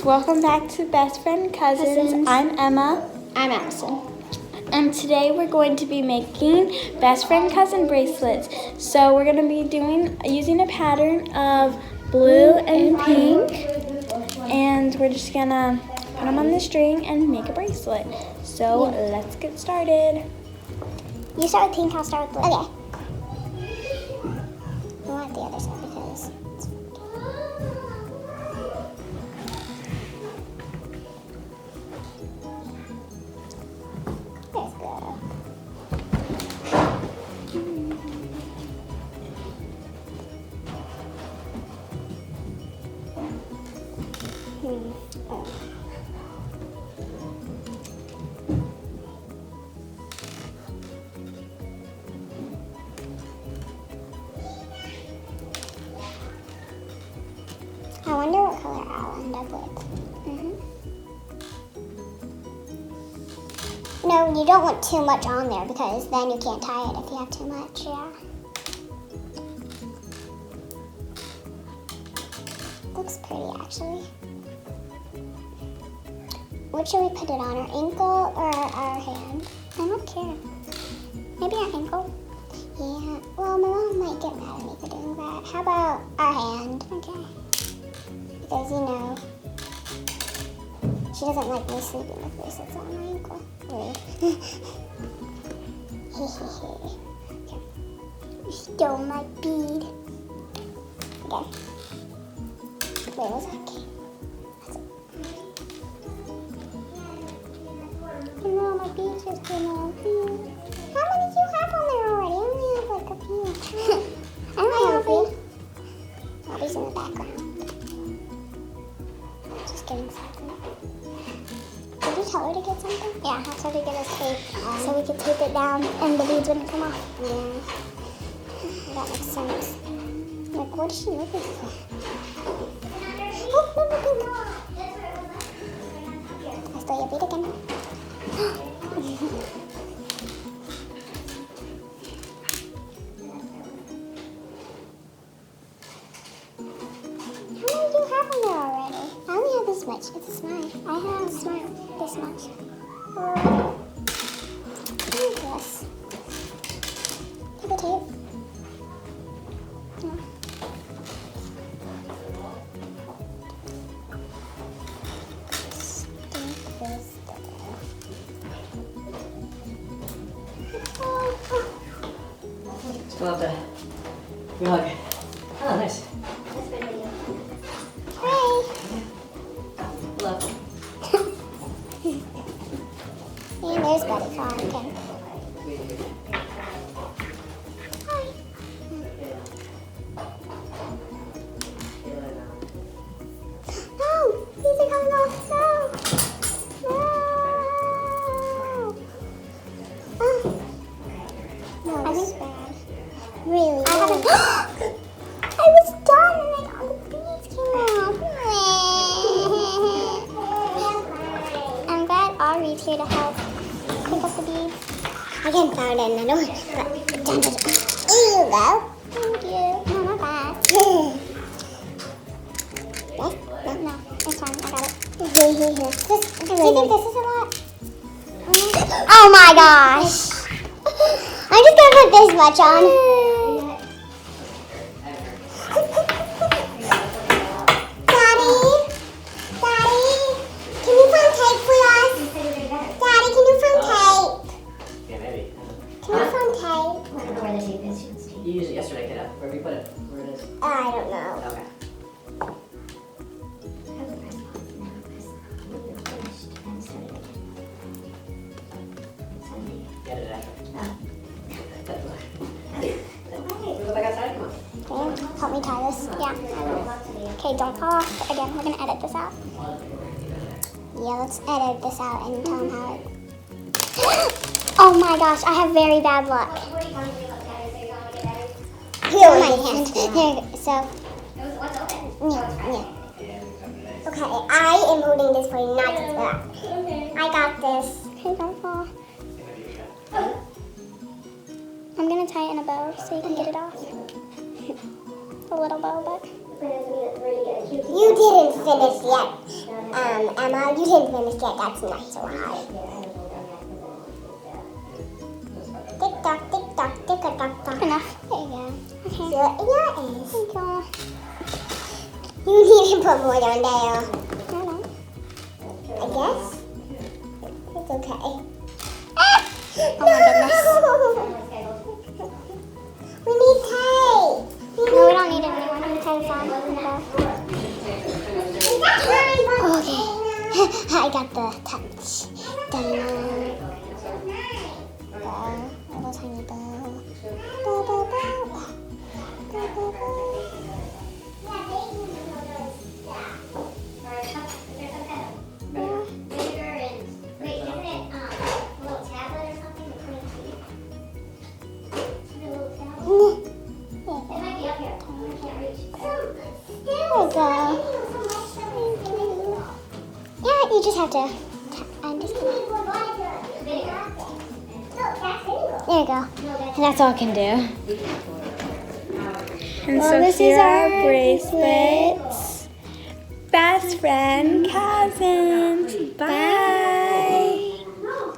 welcome back to Best Friend Cousins. I'm Emma. I'm Allison. And today we're going to be making best friend cousin bracelets. So we're going to be using a pattern of blue and pink. And we're just going to put them on the string and make a bracelet. So let's get started. You start with pink, I'll start with blue. Okay. I want the other side because there's blue. I wonder what color I'll end up with. No, you don't want too much on there because then you can't tie it if you have too much, yeah. Looks pretty actually. What should we put it on, our ankle or our hand? I don't care. Maybe our ankle? Yeah, well my mom might get mad at me for doing that. How about our hand? Okay. Because you know, she doesn't like me sleeping with bracelets on my ankle. Rude. Okay. You stole my bead. Okay. Where was that? Okay. That's it. You know, my beads just came off. How many do you have on there already? I only have like a few. I don't have any. Abby's in the background. Just getting something. Did you tell her to get something? Yeah, I told her to get us tape so we could tape it down and the beads wouldn't come off. Yeah. That makes sense. Like, what is she looking for? Oh, no, pink. I stole your bead again. Much. It's a smile. I have a smile this much. Yes. Have a tape. No. Still have to hug. Oh, nice. And there's Buddy Fountain. Hi. No! These are coming off. No! No! No, that's bad. Really? I haven't. I was done and then all the beads came off. I'm glad Ari's here to help. Pick up the beads. I can't find it in the door, but here you go. Thank you. No, not bad. Yes? No, it's fine. I got it. Do you think this is a lot? Oh my gosh! I'm just gonna put this much on. You used it yesterday, kiddo. Where we put it? Where it is? I don't know. Okay. Get it after. Look outside, come on. Okay, help me tie this. Yeah, I will. Okay, don't fall off. Again, we're gonna edit this out. Yeah, let's edit this out and tell them how it. Oh my gosh, I have very bad luck. Here, my hand. Here, so. Yeah. Okay, I am holding this for you, not just that. I got this. Okay, don't fall. I'm gonna tie it in a bow so you can get it off. A little bow, but. You didn't finish yet. Emma, you didn't finish yet. That's not so hard. Tick tock, tick tock, tick tock, tock. Enough. There you go. Okay. Do it in your eyes. There you go. You need to put more down there. I guess. It's okay. Ah! Oh my goodness. We need tape. No, we don't need it anymore. Can we tie this on? Okay. I got the touch. Little tiny bow. Bow, bow, bow. Bow, bow, bow. You just have to. I'm just gonna. There you go. And that's all I can do. And Well, so this here is are our bracelets. Best friend cousins. Bye.